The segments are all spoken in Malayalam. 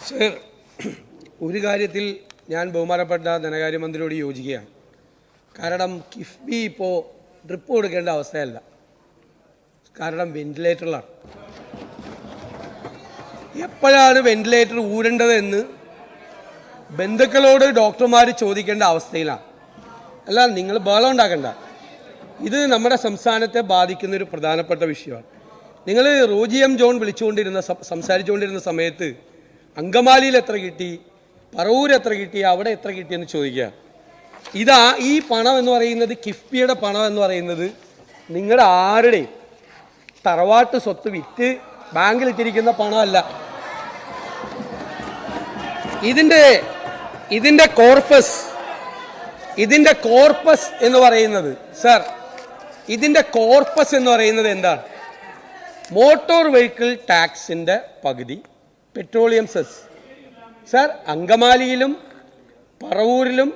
സർ, ഒരു കാര്യത്തിൽ ഞാൻ ബഹുമാനപ്പെട്ട ധനകാര്യമന്ത്രിയോട് യോജിക്കുകയാണ്. കാരണം കിഫ്ബി ഇപ്പോൾ ഡ്രിപ്പ് കൊടുക്കേണ്ട അവസ്ഥയല്ല. കാരണം വെന്റിലേറ്ററിലാണ്. എപ്പോഴാണ് വെന്റിലേറ്റർ ഊരേണ്ടതെന്ന് ബന്ധുക്കളോട് ഡോക്ടർമാർ ചോദിക്കേണ്ട അവസ്ഥയിലാണ്. അല്ല, നിങ്ങൾ ബഹളം ഉണ്ടാക്കണ്ട. ഇത് നമ്മുടെ സംസ്ഥാനത്തെ ബാധിക്കുന്നൊരു പ്രധാനപ്പെട്ട വിഷയമാണ്. നിങ്ങൾ റോജി എം ജോൺ സംസാരിച്ചുകൊണ്ടിരുന്ന സമയത്ത് അങ്കമാലിയിൽ എത്ര കിട്ടി, പറവൂർ എത്ര കിട്ടി, അവിടെ എത്ര കിട്ടിയെന്ന് ചോദിക്കുക. ഈ പണം എന്ന് പറയുന്നത്, കിഫ്ബിയുടെ പണം എന്ന് പറയുന്നത് നിങ്ങളുടെ ആരുടെയും തറവാട്ട് സ്വത്ത് വിറ്റ് ബാങ്കിലിട്ടിരിക്കുന്ന പണമല്ല. ഇതിൻ്റെ കോർപ്പസ് എന്ന് പറയുന്നത്, സർ, ഇതിൻ്റെ കോർപ്പസ് എന്ന് പറയുന്നത് എന്താണ്? മോട്ടോർ വെഹിക്കിൾ ടാക്സിൻ്റെ പകുതി, പെട്രോളിയം സെസ്. സർ, അങ്കമാലിയിലും പറവൂരിലും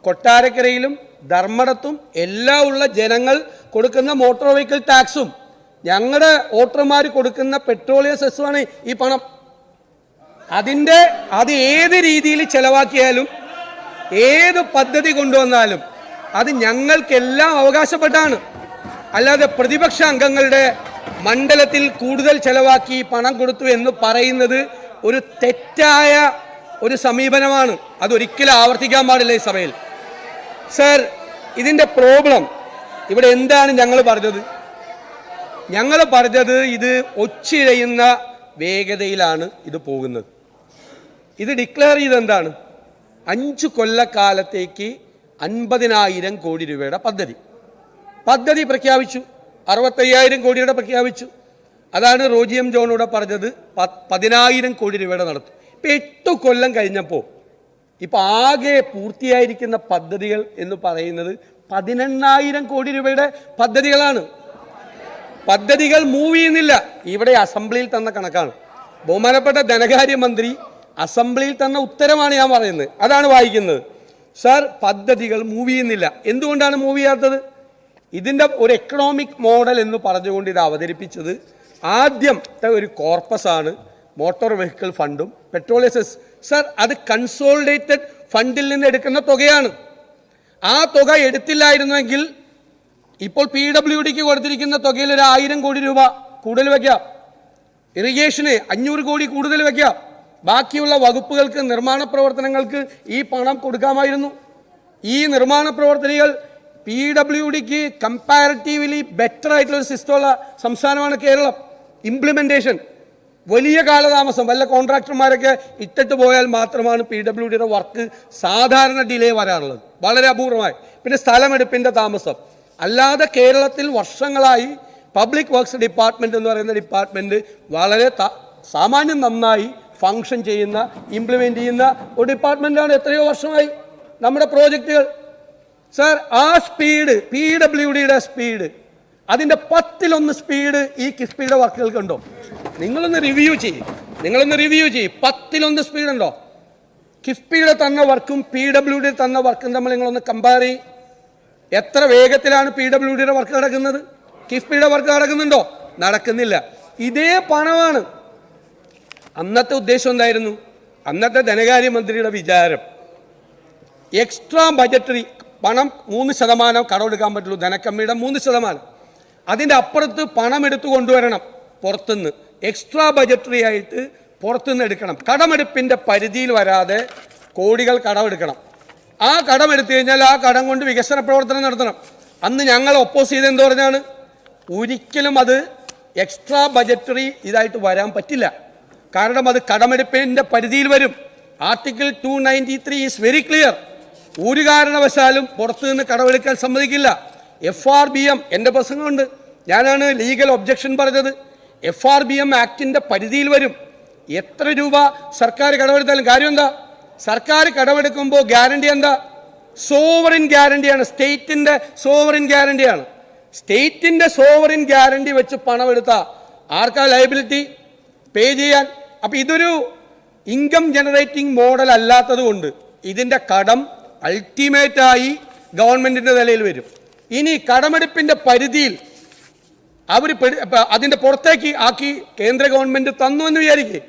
കൊട്ടാരക്കരയിലും ധർമ്മടത്തും എല്ലാം ഉള്ള ജനങ്ങൾ കൊടുക്കുന്ന മോട്ടോർ വെഹിക്കിൾ ടാക്സും ഞങ്ങളുടെ വോട്ടർമാർ കൊടുക്കുന്ന പെട്രോളിയം സെസ്സുമാണ് ഈ പണം. അത് ഏത് രീതിയിൽ ചെലവാക്കിയാലും ഏത് പദ്ധതി കൊണ്ടുവന്നാലും അത് ഞങ്ങൾക്കെല്ലാം അവകാശപ്പെട്ടാണ്. അല്ലാതെ പ്രതിപക്ഷ അംഗങ്ങളുടെ മണ്ഡലത്തിൽ കൂടുതൽ ചെലവാക്കി പണം കൊടുത്തു എന്ന് പറയുന്നത് ഒരു തെറ്റായ ഒരു സമീപനമാണ്. അതൊരിക്കലും ആവർത്തിക്കാൻ പാടില്ല ഈ സഭയിൽ. സർ, ഇതിൻ്റെ പ്രോബ്ലം ഇവിടെ എന്താണ് ഞങ്ങൾ പറഞ്ഞത്? ഇത് ഒച്ചിഴയുന്ന വേഗതയിലാണ് ഇത് പോകുന്നത്. ഇത് ഡിക്ലെയർ ചെയ്ത് എന്താണ്? 5 കൊല്ലക്കാലത്തേക്ക് 50,000 കോടി രൂപയുടെ പദ്ധതി പ്രഖ്യാപിച്ചു. 65,000 കോടിയുടെ പ്രഖ്യാപിച്ചു. അതാണ് റോജി എം ജോണോട് പറഞ്ഞത് 10,000 കോടി രൂപയുടെ നടത്തും. ഇപ്പം 8 കൊല്ലം കഴിഞ്ഞപ്പോൾ ഇപ്പം ആകെ പൂർത്തിയായിരിക്കുന്ന പദ്ധതികൾ എന്ന് പറയുന്നത് 18,000 കോടി രൂപയുടെ പദ്ധതികളാണ്. പദ്ധതികൾ മൂവ് ചെയ്യുന്നില്ല. ഇവിടെ അസംബ്ലിയിൽ തന്ന കണക്കാണ്. ബഹുമാനപ്പെട്ട ധനകാര്യമന്ത്രി അസംബ്ലിയിൽ തന്ന ഉത്തരമാണ് ഞാൻ പറയുന്നത്, അതാണ് വായിക്കുന്നത്. സർ, പദ്ധതികൾ മൂവ് ചെയ്യുന്നില്ല. എന്തുകൊണ്ടാണ് മൂവ് ചെയ്യാത്തത്? ഇതിൻ്റെ ഒരു എക്കണോമിക് മോഡൽ എന്ന് പറഞ്ഞുകൊണ്ട് ഇത് അവതരിപ്പിച്ചത് ആദ്യത്തെ ഒരു കോർപ്പസാണ് മോട്ടോർ വെഹിക്കിൾ ഫണ്ടും പെട്രോളിയം സെസ്. സർ, അത് കൺസോളിഡേറ്റഡ് ഫണ്ടിൽ നിന്ന് എടുക്കുന്ന തുകയാണ്. ആ തുക എടുത്തില്ലായിരുന്നെങ്കിൽ ഇപ്പോൾ PWDക്ക് കൊടുത്തിരിക്കുന്ന തുകയിൽ ഒരു 1000 കോടി രൂപ കൂടുതൽ വയ്ക്കാം. ഇറിഗേഷന് 500 കോടി കൂടുതൽ വയ്ക്കാം. ബാക്കിയുള്ള വകുപ്പുകൾക്ക്, നിർമ്മാണ പ്രവർത്തനങ്ങൾക്ക് ഈ പണം കൊടുക്കാമായിരുന്നു. ഈ നിർമ്മാണ പ്രവർത്തനങ്ങൾ PWDക്ക് കമ്പാരിറ്റീവ്ലി ബെറ്റർ ആയിട്ടുള്ളൊരു സിസ്റ്റമുള്ള സംസ്ഥാനമാണ് കേരളം. ഇംപ്ലിമെൻറ്റേഷൻ വലിയ കാലതാമസം, വല്ല കോൺട്രാക്ടർമാരൊക്കെ ഇട്ടിട്ട് പോയാൽ മാത്രമാണ് PWDയുടെ വർക്ക് സാധാരണ ഡിലേ വരാറുള്ളത്, വളരെ അപൂർവമായി. പിന്നെ സ്ഥലമെടുപ്പിൻ്റെ താമസം. അല്ലാതെ കേരളത്തിൽ വർഷങ്ങളായി പബ്ലിക് വർക്ക്സ് ഡിപ്പാർട്ട്മെൻറ്റ് എന്ന് പറയുന്ന ഡിപ്പാർട്ട്മെൻറ്റ് വളരെ സാമാന്യം നന്നായി ഫങ്ഷൻ ചെയ്യുന്ന, ഇംപ്ലിമെൻ്റ് ചെയ്യുന്ന ഒരു ഡിപ്പാർട്ട്മെൻറ്റാണ്. എത്രയോ വർഷമായി നമ്മുടെ പ്രോജക്റ്റുകൾ. സർ, ആ സ്പീഡ്, PWDയുടെ സ്പീഡ്, അതിൻ്റെ 10-1 സ്പീഡ് ഈ കിഫ്ബിയുടെ വർക്കുകൾക്കുണ്ടോ? നിങ്ങളൊന്ന് റിവ്യൂ ചെയ്യും. 10-1 സ്പീഡുണ്ടോ? കിഫ്ബിയുടെ തന്ന വർക്കും PWD തന്ന വർക്കും തമ്മിൽ നിങ്ങളൊന്ന് കമ്പയർ ചെയ്യും. എത്ര വേഗത്തിലാണ് PWDയുടെ വർക്ക് നടക്കുന്നത്? കിഫ്ബിയുടെ വർക്ക് നടക്കുന്നുണ്ടോ? നടക്കുന്നില്ല. ഇതേ പണമാണ്. അന്നത്തെ ഉദ്ദേശം എന്തായിരുന്നു? അന്നത്തെ ധനകാര്യമന്ത്രിയുടെ വിചാരം എക്സ്ട്രാ ബജറ്ററി പണം 3% കടമെടുക്കാൻ പറ്റുള്ളൂ, ധനക്കമ്മിയുടെ 3%. അതിൻ്റെ അപ്പുറത്ത് പണം എടുത്തു കൊണ്ടുവരണം പുറത്തുനിന്ന്, എക്സ്ട്രാ ബജറ്ററി ആയിട്ട് പുറത്തുനിന്ന് എടുക്കണം. കടമെടുപ്പിൻ്റെ പരിധിയിൽ വരാതെ കോടികൾ കടമെടുക്കണം. ആ കടമെടുത്തു കഴിഞ്ഞാൽ ആ കടം കൊണ്ട് വികസന പ്രവർത്തനം നടത്തണം. അന്ന് ഞങ്ങൾ ഒപ്പോസ് ചെയ്ത് എന്ത് പറഞ്ഞാണ്? ഒരിക്കലും അത് എക്സ്ട്രാ ബജറ്ററി ഇതായിട്ട് വരാൻ പറ്റില്ല. കാരണം അത് കടമെടുപ്പിൻ്റെ പരിധിയിൽ വരും. Article 293 is very clear. ഒരു കാരണവശാലും പുറത്തു നിന്ന് കടമെടുക്കാൻ സമ്മതിക്കില്ല. FRBM, എൻ്റെ പ്രസംഗമുണ്ട്, ഞാനാണ് ലീഗൽ ഒബ്ജക്ഷൻ പറഞ്ഞത്. FRBM ആക്ടിൻ്റെ പരിധിയിൽ വരും. എത്ര രൂപ സർക്കാർ കടമെടുത്താലും കാര്യം എന്താ? സർക്കാർ കടമെടുക്കുമ്പോൾ ഗ്യാരണ്ടി എന്താ? സോവറിൻ ഗ്യാരണ്ടിയാണ്. സ്റ്റേറ്റിൻ്റെ സോവറിൻ ഗ്യാരണ്ടിയാണ്. സ്റ്റേറ്റിൻ്റെ സോവറിൻ ഗ്യാരണ്ടി വെച്ച് പണമെടുത്താൽ ആർക്കാ ലയബിലിറ്റി പേ ചെയ്യാൻ? അപ്പം ഇതൊരു ഇൻകം ജനറേറ്റിംഗ് മോഡൽ അല്ലാത്തത് കൊണ്ട് ഇതിൻ്റെ കടം അൾട്ടിമേറ്റായി ഗവൺമെൻറ്റിൻ്റെ നിലയിൽ വരും. ഇനി കടമെടുപ്പിൻ്റെ പരിധിയിൽ അവർ അതിൻ്റെ പുറത്തേക്ക് ആക്കി കേന്ദ്ര ഗവൺമെൻറ് തന്നു എന്ന് വിചാരിക്കേ,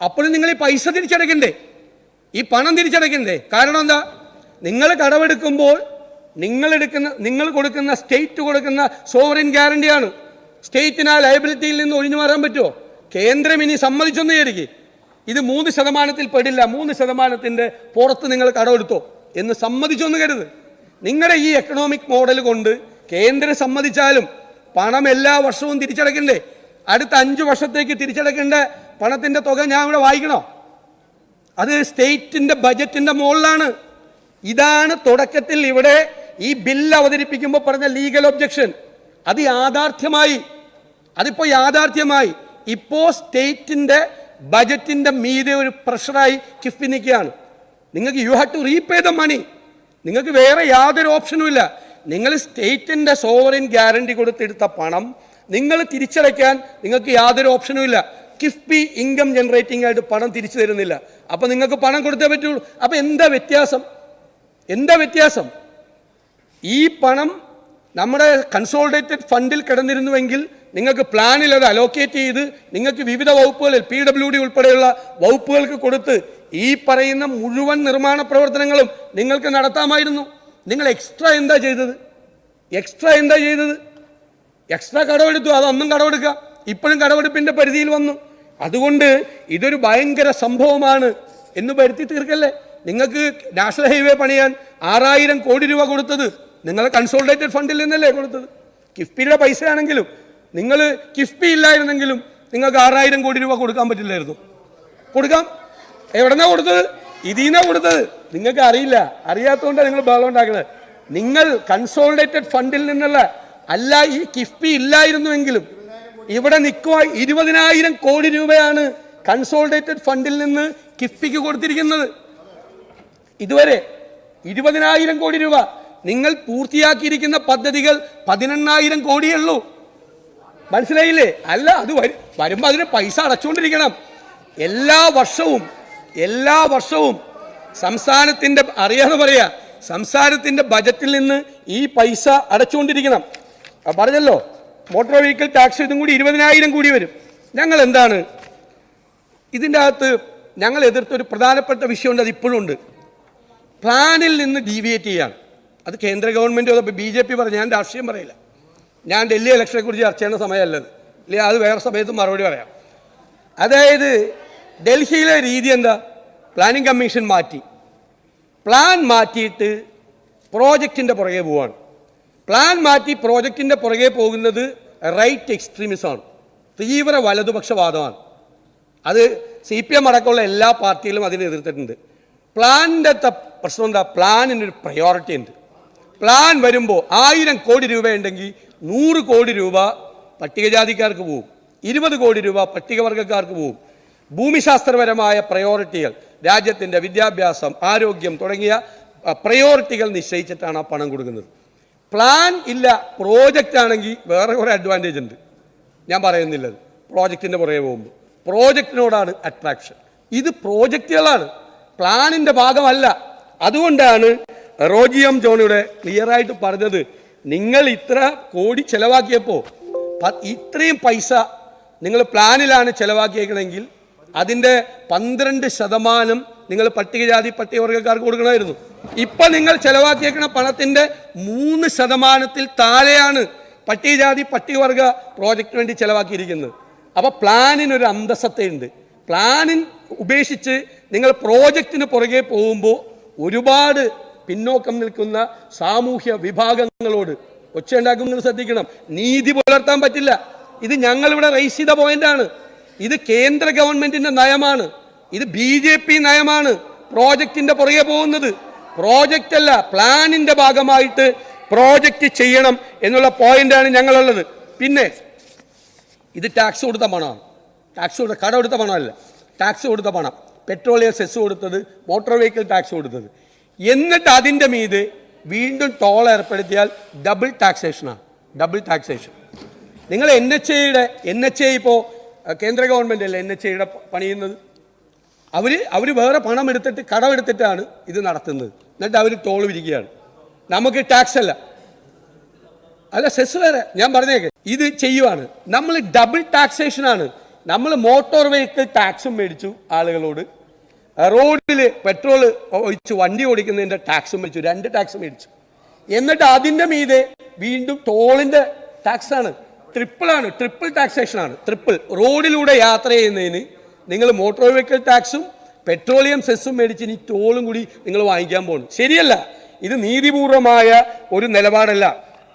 അപ്പോഴും നിങ്ങൾ ഈ പൈസ തിരിച്ചടയ്ക്കണ്ടേ, ഈ പണം തിരിച്ചടയ്ക്കണ്ടേ? കാരണം എന്താ? നിങ്ങൾ കടമെടുക്കുമ്പോൾ നിങ്ങൾ കൊടുക്കുന്ന സ്റ്റേറ്റ് കൊടുക്കുന്ന സോവറിൻ ഗ്യാരണ്ടിയാണ്. സ്റ്റേറ്റിന് ആ ലയബിലിറ്റിയിൽ നിന്ന് ഒഴിഞ്ഞു മാറാൻ പറ്റുമോ? കേന്ദ്രം ഇനി സമ്മതിച്ചൊന്നും വിചാരിക്കും ഇത് 3% പെടില്ല, 3%-ന്റെ പുറത്ത് നിങ്ങൾ കടമെടുത്തോ എന്ന് സമ്മതിച്ചൊന്ന് കരുത്. നിങ്ങളുടെ ഈ എക്കണോമിക് മോഡൽ കൊണ്ട് കേന്ദ്രം സമ്മതിച്ചാലും പണം എല്ലാ വർഷവും തിരിച്ചടയ്ക്കണ്ടേ? അടുത്ത 5 വർഷത്തേക്ക് തിരിച്ചടയ്ക്കേണ്ട പണത്തിൻ്റെ തുക ഞാൻ ഇവിടെ വായിക്കണോ? അത് സ്റ്റേറ്റിൻ്റെ ബജറ്റിൻ്റെ മുകളിലാണ്. ഇതാണ് തുടക്കത്തിൽ ഇവിടെ ഈ ബില്ല് അവതരിപ്പിക്കുമ്പോൾ പറഞ്ഞ ലീഗൽ ഒബ്ജക്ഷൻ. അത് യാഥാർത്ഥ്യമായി, അതിപ്പോൾ യാഥാർത്ഥ്യമായി. ഇപ്പോൾ സ്റ്റേറ്റിൻ്റെ ബജറ്റിൻ്റെ മീതെ ഒരു പ്രഷറായി കിഫ്ബി നിൽക്കുകയാണ്. നിങ്ങൾക്ക് you have to repay the money. നിങ്ങൾക്ക് വേറെ യാതൊരു ഓപ്ഷനും ഇല്ല. നിങ്ങൾ സ്റ്റേറ്റിൻ്റെ സോവറിൻ ഗ്യാരണ്ടി കൊടുത്തെടുത്ത പണം നിങ്ങൾ തിരിച്ചടയ്ക്കാൻ നിങ്ങൾക്ക് യാതൊരു ഓപ്ഷനും ഇല്ല. കിഫ്ബി ഇൻകം ജനറേറ്റിംഗ് ആയിട്ട് പണം തിരിച്ചു തരുന്നില്ല. അപ്പോൾ നിങ്ങൾക്ക് പണം കൊടുത്തേ പറ്റുള്ളൂ. അപ്പോൾ എന്താ വ്യത്യാസം? ഈ പണം നമ്മുടെ കൺസോളിഡേറ്റഡ് ഫണ്ടിൽ കിടന്നിരുന്നുവെങ്കിൽ നിങ്ങൾക്ക് പ്ലാനിൽ അത് അലോക്കേറ്റ് ചെയ്ത് നിങ്ങൾക്ക് വിവിധ വകുപ്പുകളിൽ PWD ഉൾപ്പെടെയുള്ള വകുപ്പുകൾക്ക് കൊടുത്ത് ഈ പറയുന്ന മുഴുവൻ നിർമ്മാണ പ്രവർത്തനങ്ങളും നിങ്ങൾക്ക് നടത്താമായിരുന്നു. നിങ്ങൾ എക്സ്ട്രാ എന്താ ചെയ്തത്? എക്സ്ട്രാ കടമെടുത്തു. അതൊന്നും കടമെടുക്കുക. ഇപ്പോഴും കടമെടുപ്പിൻ്റെ പരിധിയിൽ വന്നു. അതുകൊണ്ട് ഇതൊരു ഭയങ്കര സംഭവമാണ് എന്ന് വരുത്തി തീർക്കല്ലേ. നിങ്ങൾക്ക് നാഷണൽ ഹൈവേ പണിയാൻ 6000 കോടി രൂപ കൊടുത്തത് നിങ്ങൾ കൺസോളിഡേറ്റഡ് ഫണ്ടിൽ നിന്നല്ലേ കൊടുത്തത്? കിഫ്ബിയുടെ പൈസയാണെങ്കിലും നിങ്ങൾ കിഫ്ബി ഇല്ലായിരുന്നെങ്കിലും നിങ്ങൾക്ക് 6000 കോടി രൂപ കൊടുക്കാൻ പറ്റില്ലായിരുന്നു. കൊടുക്കാം. എവിടെന്നാ കൊടുത്തത്? ഇതിനാ കൊടുത്തത്. നിങ്ങൾക്ക് അറിയാത്തതുകൊണ്ടാണ് നിങ്ങൾ ബഹളം ഉണ്ടാക്കുന്നത്. നിങ്ങൾ കൺസോളിഡേറ്റഡ് ഫണ്ടിൽ നിന്നുള്ള അല്ല, ഈ കിഫ്ബി ഇല്ലായിരുന്നുവെങ്കിലും ഇവിടെ നിൽക്കുക 20,000 കോടി രൂപയാണ് കൺസോളിഡേറ്റഡ് ഫണ്ടിൽ നിന്ന് കിഫ്ബിക്ക് കൊടുത്തിരിക്കുന്നത്. ഇതുവരെ 20,000 കോടി രൂപ. നിങ്ങൾ പൂർത്തിയാക്കിയിരിക്കുന്ന പദ്ധതികൾ 18,000 കോടിയേ ഉള്ളൂ. മനസ്സിലായില്ലേ? അല്ല, അത് വരുമ്പോൾ അതിന് പൈസ അടച്ചുകൊണ്ടിരിക്കണം. എല്ലാ വർഷവും സംസ്ഥാനത്തിൻ്റെ, അറിയാതെ പറയാ, സംസ്ഥാനത്തിൻ്റെ ബജറ്റിൽ നിന്ന് ഈ പൈസ അടച്ചുകൊണ്ടിരിക്കണം. പറഞ്ഞല്ലോ, മോട്ടോർ വെഹിക്കിൾ ടാക്സ് ഇതും കൂടി 20,000 കോടി വരും. ഞങ്ങൾ എന്താണ് ഇതിൻ്റെ അകത്ത് ഞങ്ങൾ എതിർത്തൊരു പ്രധാനപ്പെട്ട വിഷയമുണ്ട്. അത് ഇപ്പോഴും ഉണ്ട്. പ്ലാനിൽ നിന്ന് ഡീവിയേറ്റ് ചെയ്യാണ്. അത് കേന്ദ്ര ഗവൺമെൻറ് BJP പറഞ്ഞു. ഞാൻ രാഷ്ട്രീയം പറയില്ല. ഞാൻ ഡൽഹി ഇലക്ഷനെ കുറിച്ച് ചർച്ച ചെയ്യുന്ന സമയമല്ലത്. ഇല്ല, അത് വേറെ സമയത്ത് മറുപടി പറയാം. അതായത് ഡൽഹിയിലെ രീതി എന്താ? പ്ലാനിംഗ് കമ്മീഷൻ പ്ലാൻ മാറ്റിയിട്ട് പ്രോജക്റ്റിൻ്റെ പുറകെ പോവാണ്. പ്ലാൻ മാറ്റി പ്രോജക്റ്റിൻ്റെ പുറകെ പോകുന്നത് റൈറ്റ് എക്സ്ട്രീമിസമാണ്, തീവ്ര വലതുപക്ഷവാദമാണ്. അത് CPM അടക്കമുള്ള എല്ലാ പാർട്ടികളും അതിനെ എതിർത്തിട്ടുണ്ട്. പ്ലാനിൻ്റെ പ്രശ്നം എന്താ? പ്ലാനിനൊരു പ്രയോറിറ്റി ഉണ്ട്. പ്ലാൻ വരുമ്പോൾ 1000 കോടി രൂപ ഉണ്ടെങ്കിൽ 100 കോടി രൂപ പട്ടികജാതിക്കാർക്ക് പോവും, 20 കോടി രൂപ പട്ടികവർഗക്കാർക്ക് പോവും. ഭൂമിശാസ്ത്രപരമായ പ്രയോറിറ്റികൾ, രാജ്യത്തിൻ്റെ വിദ്യാഭ്യാസം, ആരോഗ്യം തുടങ്ങിയ പ്രയോറിറ്റികൾ നിശ്ചയിച്ചിട്ടാണ് ആ പണം കൊടുക്കുന്നത്. പ്ലാൻ ഇല്ല, പ്രോജക്റ്റ് ആണെങ്കിൽ വേറെ കുറേ അഡ്വാൻറ്റേജ് ഉണ്ട്. ഞാൻ പറയുന്നില്ലത്. പ്രോജക്റ്റിൻ്റെ പുറകെ പോകുമ്പോൾ പ്രോജക്റ്റിനോടാണ് അട്രാക്ഷൻ. ഇത് പ്രോജക്റ്റുകളാണ്, പ്ലാനിൻ്റെ ഭാഗമല്ല. അതുകൊണ്ടാണ് റോജി എം ജോൺ ഇവിടെ ക്ലിയറായിട്ട് പറഞ്ഞത്, നിങ്ങൾ ഇത്ര കോടി ചെലവാക്കിയപ്പോൾ ഇത്രയും പൈസ നിങ്ങൾ പ്ലാനിലാണ് ചെലവാക്കിയേക്കണമെങ്കിൽ അതിൻ്റെ 12% നിങ്ങൾ പട്ടികവർഗക്കാർക്ക് കൊടുക്കണമായിരുന്നു. ഇപ്പം നിങ്ങൾ ചെലവാക്കിയേക്കണ പണത്തിൻ്റെ 3%-ൽ താഴെയാണ് പട്ടികവർഗ പ്രോജക്റ്റിന് വേണ്ടി ചെലവാക്കിയിരിക്കുന്നത്. അപ്പോൾ പ്ലാനിനൊരു അന്തസത്തയുണ്ട്. പ്ലാനിൻ ഉപേക്ഷിച്ച് നിങ്ങൾ പ്രോജക്റ്റിന് പുറകെ പോകുമ്പോൾ ഒരുപാട് പിന്നോക്കം നിൽക്കുന്ന സാമൂഹ്യ വിഭാഗങ്ങളോട് ഒച്ചയുണ്ടാക്കുന്നത് ശ്രദ്ധിക്കണം. നീതി പുലർത്താൻ പറ്റില്ല. ഇത് ഞങ്ങളിവിടെ റൈസ് ചെയ്ത പോയിന്റാണ്. ഇത് കേന്ദ്ര ഗവൺമെന്റിന്റെ നയമാണ്. ഇത് BJP നയമാണ്. പ്രോജക്റ്റിന്റെ പുറകെ പോകുന്നത് പ്രോജക്റ്റ് അല്ല, പ്ലാനിന്റെ ഭാഗമായിട്ട് പ്രോജക്റ്റ് ചെയ്യണം എന്നുള്ള പോയിന്റാണ് ഞങ്ങളുള്ളത്. പിന്നെ ഇത് ടാക്സ് കൊടുത്ത പണമാണ്. കട കൊടുത്ത പണമല്ല, ടാക്സ് കൊടുത്ത പണം. പെട്രോളിയം സെസ് കൊടുത്തത്, മോട്ടോർ വെഹിക്കിൾ ടാക്സ് കൊടുത്തത്. എന്നിട്ട് അതിൻ്റെ മീതെ വീണ്ടും ടോൾ ഏർപ്പെടുത്തിയാൽ ഡബിൾ ടാക്സേഷനാണ്. നിങ്ങൾ NHA ഇപ്പോൾ കേന്ദ്ര ഗവൺമെൻറ് അല്ലേ NHAയുടെ പണിയുന്നത്. അവർ വേറെ പണം എടുത്തിട്ട് കടമെടുത്തിട്ടാണ് ഇത് നടത്തുന്നത്. എന്നിട്ട് അവർ ടോൾ വിരിക്കുകയാണ്. നമുക്ക് ടാക്സ് അല്ല സെസ് വേറെ. ഞാൻ പറഞ്ഞേക്കെ ഇത് ചെയ്യുവാണ്. നമ്മൾ ഡബിൾ ടാക്സേഷനാണ്. നമ്മൾ മോട്ടോർ വെഹിക്കിൾ ടാക്സും മേടിച്ചു ആളുകളോട്, റോഡിൽ പെട്രോൾ ഒഴിച്ച് വണ്ടി ഓടിക്കുന്നതിൻ്റെ ടാക്സും മേടിച്ചു, 2 ടാക്സ് മേടിച്ചു. എന്നിട്ട് അതിൻ്റെ മീതെ വീണ്ടും ടോളിൻ്റെ ടാക്സാണ്, ട്രിപ്പിൾ ടാക്സേഷനാണ്. റോഡിലൂടെ യാത്ര ചെയ്യുന്നതിന് നിങ്ങൾ മോട്ടോർ വെഹിക്കിൾ ടാക്സും പെട്രോളിയം സെസ്സും മേടിച്ച് ഇനി ടോളും കൂടി നിങ്ങൾ വാങ്ങിക്കാൻ പോകുന്നു. ശരിയല്ല, ഇത് നീതിപൂർവമായ ഒരു നിലപാടല്ല.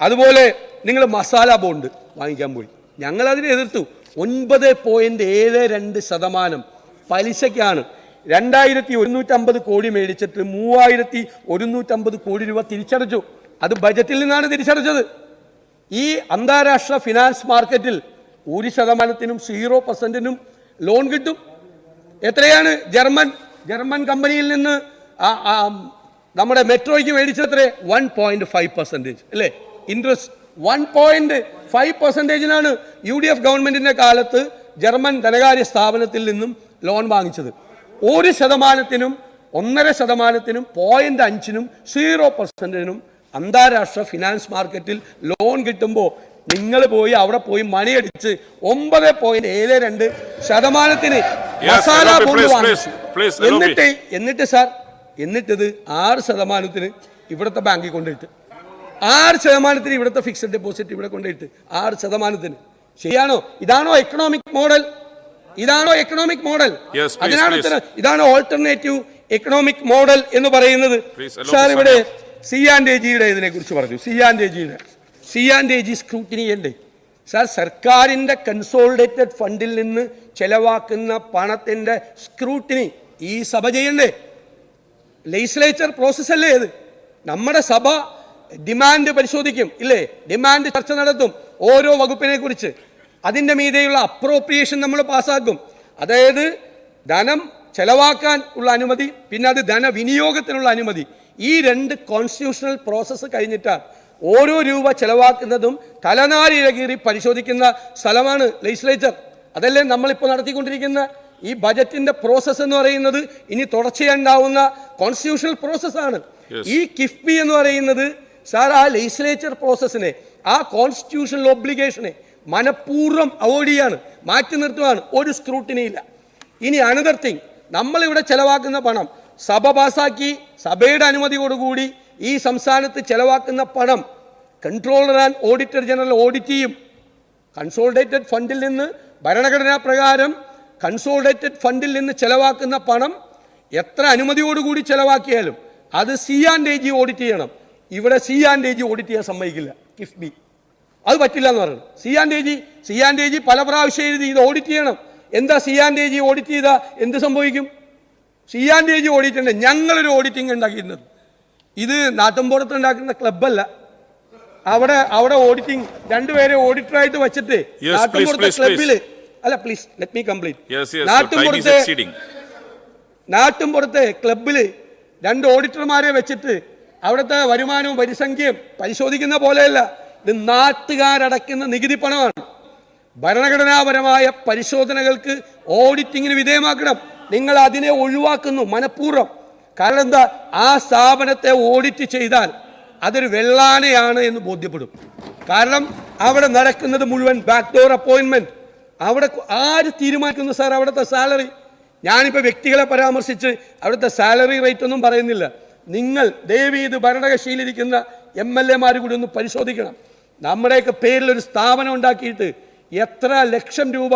അതുപോലെ നിങ്ങൾ മസാല ബോണ്ട് വാങ്ങിക്കാൻ പോയി, ഞങ്ങളതിനെ എതിർത്തു. 9.72% പലിശയ്ക്കാണ് 2150 കോടി മേടിച്ചിട്ട് 3150 കോടി രൂപ തിരിച്ചടച്ചു. അത് ബജറ്റിൽ നിന്നാണ് തിരിച്ചടച്ചത്. ഈ അന്താരാഷ്ട്ര ഫിനാൻസ് മാർക്കറ്റിൽ 1%-നും 0%-നും ലോൺ കിട്ടും. എത്രയാണ് ജർമ്മൻ കമ്പനിയിൽ നിന്ന് നമ്മുടെ മെട്രോയ്ക്ക് മേടിച്ചത്രേ 1.5% അല്ലേ ഇൻട്രസ്റ്റ്. 1.5%-നാണ് UDF ഗവൺമെന്റിന്റെ കാലത്ത് ജർമ്മൻ ധനകാര്യ സ്ഥാപനത്തിൽ നിന്നും ലോൺ വാങ്ങിച്ചത്. 1%-നും 1.5%-നും 0.5-നും 0%-നും അന്താരാഷ്ട്ര ഫിനാൻസ് മാർക്കറ്റിൽ ലോൺ കിട്ടുമ്പോൾ നിങ്ങൾ പോയി അവിടെ പോയി മണിയടിച്ച് 9.72%-ന് മസാല ബോണ്ട് വാങ്ങിച്ചു. എന്നിട്ടിത് 6%-ന് ഇവിടുത്തെ ബാങ്കിൽ കൊണ്ടുപോയിട്ട് 6%-ന് ഇവിടുത്തെ ഫിക്സഡ് ഡെപ്പോസിറ്റ് ഇവിടെ കൊണ്ടുപോയിട്ട് 6%-ന്. ശരിയാണോ? ഇതാണോ എക്കണോമിക് മോഡൽ? ഇതാണ് ഓൾട്ടർനേറ്റീവ് എക്കണോമിക് മോഡൽ എന്ന് പറയുന്നത്. സാർ ഇവിടെ C&AGയുടെ ഇതിനെ കുറിച്ച് പറഞ്ഞു. C&AG സ്ക്രൂട്ടിനി ചെയ്യണ്ടേ സാർ? സർക്കാരിൻ്റെ കൺസോളിഡേറ്റഡ് ഫണ്ടിൽ നിന്ന് ചെലവാക്കുന്ന പണത്തിൻ്റെ സ്ക്രൂട്ടിനി ഈ സഭ ചെയ്യണ്ടേ? ലെജിസ്ലേച്ചർ പ്രോസസ് അല്ലേ ഇത്? നമ്മുടെ സഭ ഡിമാൻഡ് പരിശോധിക്കും ഇല്ലേ? ഡിമാൻഡ് ചർച്ച നടത്തും ഓരോ വകുപ്പിനെ കുറിച്ച്. അതിൻ്റെ മീതെയുള്ള അപ്രോപ്രിയേഷൻ നമ്മൾ പാസ്സാക്കും. അതായത് ധനം ചെലവാക്കാൻ ഉള്ള അനുമതി, പിന്നെ അത് ധനവിനിയോഗത്തിനുള്ള അനുമതി. ഈ 2 കോൺസ്റ്റിറ്റ്യൂഷണൽ പ്രോസസ്സ് കഴിഞ്ഞിട്ടാണ് ഓരോ രൂപ ചെലവാക്കുന്നതും തലനാരിഴകീറി പരിശോധിക്കുന്ന സ്ഥലമാണ് ലെജിസ്ലേച്ചർ. അതല്ലേ നമ്മളിപ്പോൾ നടത്തിക്കൊണ്ടിരിക്കുന്ന ഈ ബജറ്റിന്റെ പ്രോസസ്സ് എന്ന് പറയുന്നത്. ഇനി തുടർച്ചയുണ്ടാവുന്ന കോൺസ്റ്റിറ്റ്യൂഷണൽ പ്രോസസ്സാണ്. ഈ കിഫ്ബി എന്ന് പറയുന്നത് സാർ ആ ലെജിസ്ലേച്ചർ പ്രോസസ്സിനെ, ആ കോൺസ്റ്റിറ്റ്യൂഷണൽ ഒബ്ലിഗേഷനെ മനഃപൂർവ്വം അവോയ്ഡ് ചെയ്യാണ്, മാറ്റി നിർത്തുകയാണ്. ഒരു സ്ക്രൂട്ടിനി ഇല്ല. ഇനി അനദർ തിങ്, നമ്മളിവിടെ ചെലവാക്കുന്ന പണം സഭ പാസാക്കി സഭയുടെ അനുമതിയോടുകൂടി ഈ സംസ്ഥാനത്ത് ചെലവാക്കുന്ന പണം controller and auditor general audit ചെയ്യും. കൺസോളിഡേറ്റഡ് ഫണ്ടിൽ നിന്ന് ഭരണഘടനാ പ്രകാരം കൺസോളിഡേറ്റഡ് ഫണ്ടിൽ നിന്ന് ചെലവാക്കുന്ന പണം എത്ര അനുമതിയോടുകൂടി ചെലവാക്കിയാലും അത് C&AG ഓഡിറ്റ് ചെയ്യണം. ഇവിടെ C&AG ഓഡിറ്റ് ചെയ്യാൻ സമ്മതിക്കില്ല കിഫ്ബി. അത് പറ്റില്ല എന്ന് പറയുന്നത്. C&AG പല പ്രാവശ്യം എഴുതി ഇത് ഓഡിറ്റ് ചെയ്യണം. എന്താ C&AG ഓഡിറ്റ് ചെയ്താൽ എന്ത് സംഭവിക്കും? C&AG ഓഡിറ്റ് ഉണ്ട്. ഞങ്ങളൊരു ഓഡിറ്റിംഗ് ഉണ്ടാക്കിയിരുന്നത്. ഇത് നാട്ടുംപുറത്ത് ഉണ്ടാക്കുന്ന ക്ലബ്ബല്ല. അവിടെ ഓഡിറ്റിംഗ് 2 പേരെ ഓഡിറ്ററായിട്ട് വെച്ചിട്ട് നാട്ടുംപുറത്തെ ക്ലബില് അല്ല, പ്ലീസ് ലെറ്റ് മീ കംപ്ലീറ്റ്. നാട്ടുംപുറത്തെ ക്ലബില് 2 ഓഡിറ്റർമാരെ വെച്ചിട്ട് അവിടുത്തെ വരുമാനവും പരിസംഖ്യയും പരിശോധിക്കുന്ന പോലെയല്ല. ഇത് നാട്ടുകാരടക്കുന്ന നികുതി പണമാണ്. ഭരണഘടനാപരമായ പരിശോധനകൾക്ക് ഓഡിറ്റിങ്ങിന് വിധേയമാക്കണം. നിങ്ങൾ അതിനെ ഒഴിവാക്കുന്നു മനഃപൂർവ്വം. കാരണം എന്താ? ആ സ്ഥാപനത്തെ ഓഡിറ്റ് ചെയ്താൽ അതൊരു വെള്ളാനയാണ് എന്ന് ബോധ്യപ്പെടും. കാരണം അവിടെ നടക്കുന്നത് മുഴുവൻ ബാക്ക്ഡോർ അപ്പോയിൻമെന്റ്. അവിടെ ആര് തീരുമാനിക്കുന്നു സാർ അവിടുത്തെ സാലറി? ഞാനിപ്പോൾ വ്യക്തികളെ പരാമർശിച്ച് അവിടുത്തെ സാലറി റേറ്റ് ഒന്നും പറയുന്നില്ല. നിങ്ങൾ ദയവ് ചെയ്ത് ഭരണകക്ഷിയിലിരിക്കുന്ന MLA-മാർ കൂടി ഒന്ന് പരിശോധിക്കണം. നമ്മുടെയൊക്കെ പേരിലൊരു സ്ഥാപനം ഉണ്ടാക്കിയിട്ട് എത്ര ലക്ഷം രൂപ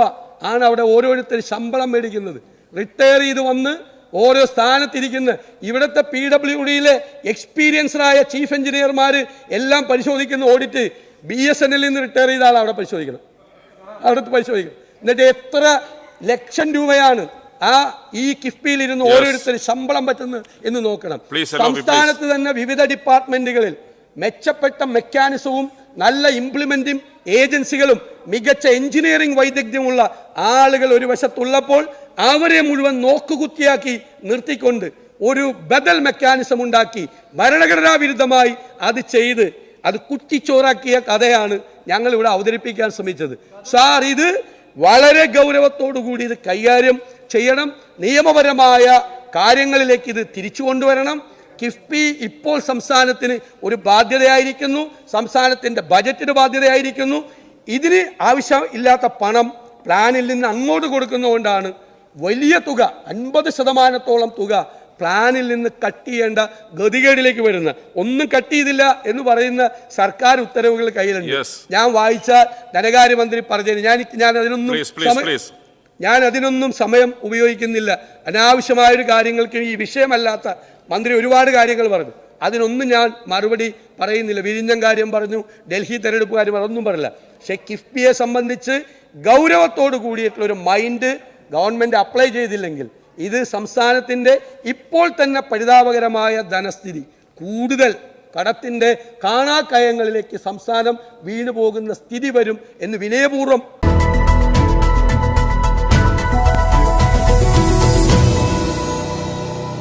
ആണ് അവിടെ ഓരോരുത്തർ ശമ്പളം മേടിക്കുന്നത്. റിട്ടയർ ചെയ്ത് വന്ന് ഓരോ സ്ഥാനത്തിരിക്കുന്ന ഇവിടുത്തെ PWDയിലെ എക്സ്പീരിയൻസ്ഡായ ചീഫ് എഞ്ചിനീയർമാർ എല്ലാം പരിശോധിക്കുന്ന ഓഡിറ്റ് BSNL നിന്ന് റിട്ടയർ ചെയ്ത ആൾ അവിടെ പരിശോധിക്കണം. എന്നിട്ട് എത്ര ലക്ഷം രൂപയാണ് ഈ കിഫ്ബിയിൽ ഇരുന്ന് ഓരോരുത്തർ ശമ്പളം പറ്റുന്നത് എന്ന് നോക്കണം. സംസ്ഥാനത്ത് തന്നെ വിവിധ ഡിപ്പാർട്ട്മെന്റുകളിൽ മെച്ചപ്പെട്ട മെക്കാനിസവും നല്ല ഇംപ്ലിമെന്റിംഗ് ഏജൻസികളും മികച്ച എഞ്ചിനീയറിംഗ് വൈദഗ്ധ്യമുള്ള ആളുകൾ ഒരു വശത്തുള്ളപ്പോൾ അവരെ മുഴുവൻ നോക്കുകുത്തിയാക്കി നിർത്തിക്കൊണ്ട് ഒരു ബദൽ മെക്കാനിസം ഉണ്ടാക്കി ഭരണഘടനാ വിരുദ്ധമായി അത് ചെയ്ത് അത് കുറ്റിച്ചോറാക്കിയ കഥയാണ് ഞങ്ങൾ ഇവിടെ അവതരിപ്പിക്കാൻ ശ്രമിച്ചത്. സാർ, ഇത് വളരെ ഗൗരവത്തോടു കൂടി ഇത് കൈകാര്യം ചെയ്യണം. നിയമപരമായ കാര്യങ്ങളിലേക്ക് ഇത് തിരിച്ചു കൊണ്ടുവരണം. കിഫ്ബി ഇപ്പോൾ സംസ്ഥാനത്തിന് ഒരു ബാധ്യതയായിരിക്കുന്നു, സംസ്ഥാനത്തിൻ്റെ ബജറ്റിന് ബാധ്യതയായിരിക്കുന്നു. ഇതിന് ആവശ്യമില്ലാത്ത പണം പ്ലാനിൽ നിന്ന് അങ്ങോട്ട് കൊടുക്കുന്നതുകൊണ്ടാണ് വലിയ തുക 50% തുക പ്ലാനിൽ നിന്ന് കട്ട് ചെയ്യേണ്ട ഗതികേടിലേക്ക് വരുന്നത്. ഒന്നും കട്ട് ചെയ്തില്ല എന്ന് പറയുന്ന സർക്കാർ ഉത്തരവുകൾ കയ്യിലുണ്ട്. ഞാൻ വായിച്ച ധനകാര്യമന്ത്രി പറഞ്ഞു, ഞാൻ അതിനൊന്നും സമയം ഉപയോഗിക്കുന്നില്ല. അനാവശ്യമായൊരു കാര്യങ്ങൾക്ക് ഈ വിഷയമല്ലാത്ത മന്ത്രി ഒരുപാട് കാര്യങ്ങൾ പറഞ്ഞു, അതിനൊന്നും ഞാൻ മറുപടി പറയുന്നില്ല. വിഴിഞ്ഞം കാര്യം പറഞ്ഞു, ഡൽഹി തെരഞ്ഞെടുപ്പ് കാര്യം അതൊന്നും പറഞ്ഞില്ല. പക്ഷേ കിഫ്ബിയെ സംബന്ധിച്ച് ഗൗരവത്തോട് കൂടിയിട്ടുള്ളൊരു മൈൻഡ് ഗവൺമെൻറ് അപ്ലൈ ചെയ്തില്ലെങ്കിൽ ഇത് സംസ്ഥാനത്തിൻ്റെ ഇപ്പോൾ തന്നെ പരിതാപകരമായ ധനസ്ഥിതി, കൂടുതൽ കടത്തിൻ്റെ കാണാക്കയങ്ങളിലേക്ക് സംസ്ഥാനം വീണു പോകുന്ന സ്ഥിതി വരും എന്ന് വിനയപൂർവ്വം